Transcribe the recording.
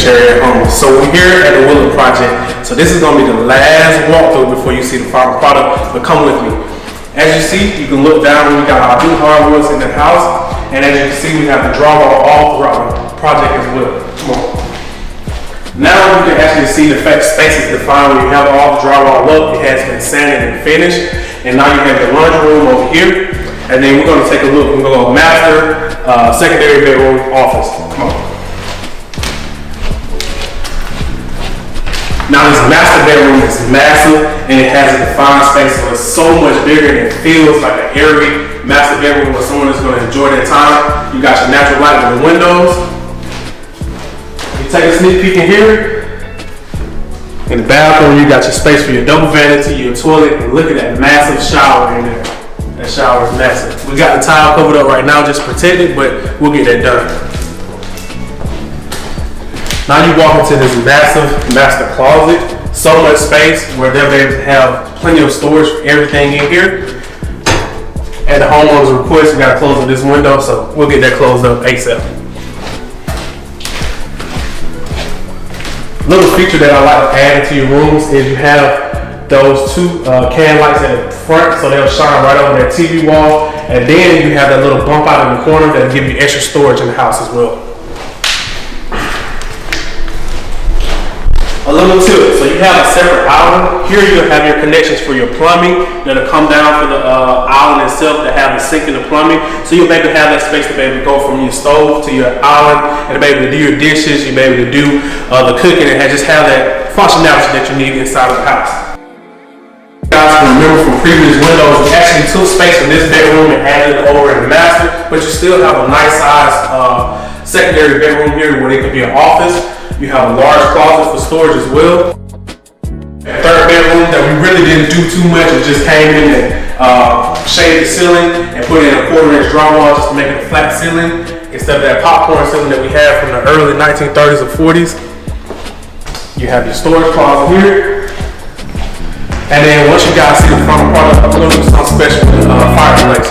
beneficiary at home. So we're here at the Willard project. So this is gonna be the last walkthrough before you see the final product, but come with me. As you see, you can look down, we got our new hardwoods in the house, and as you can see, we have the drywall all throughout the project as well. Come on. Now you can actually see the spaces defined. When you have all the drywall up, it has been sanded and finished, and now you have the laundry room over here. And then we're going to take a look. We're going to go master, secondary bedroom, office. Come on. Now this master bedroom is massive and it has a defined space, so it's so much bigger and it feels like an airy master bedroom where someone is going to enjoy their time. You got your natural light with the windows. You take a sneak peek in here. In the bathroom, you got your space for your double vanity, your toilet, and look at that massive shower in there. That shower is massive. We got the tile covered up right now, just protected, but we'll get that done. Now you walk into this massive master closet. So much space where they'll be able to have plenty of storage for everything in here. At the homeowner's request, we got to close up this window, so we'll get that closed up ASAP. Little feature that I like to add into your rooms is you have those two can lights at the front, so they'll shine right over that TV wall, and then you have that little bump out in the corner that'll give you extra storage in the house as well. A little tip, so you have a separate island. Here you'll have your connections for your plumbing that'll come down for the island itself to have the sink and the plumbing. So you'll be able to have that space to be able to go from your stove to your island and to be able to do your dishes, you'll be able to do the cooking and just have that functionality that you need inside of the house. Guys can remember from previous windows, we actually took space from this bedroom and added it over in the master, but you still have a nice size secondary bedroom here where it could be an office. You have a large closet for storage as well. A third bedroom that we really didn't do too much, it just came in and shaded the ceiling and put in a 1/4-inch drywall just to make it a flat ceiling instead of that popcorn ceiling that we had from the early 1930s or 40s. You have your storage closet here. And then once you guys see the final product, I'm going to do something special with the fireplace.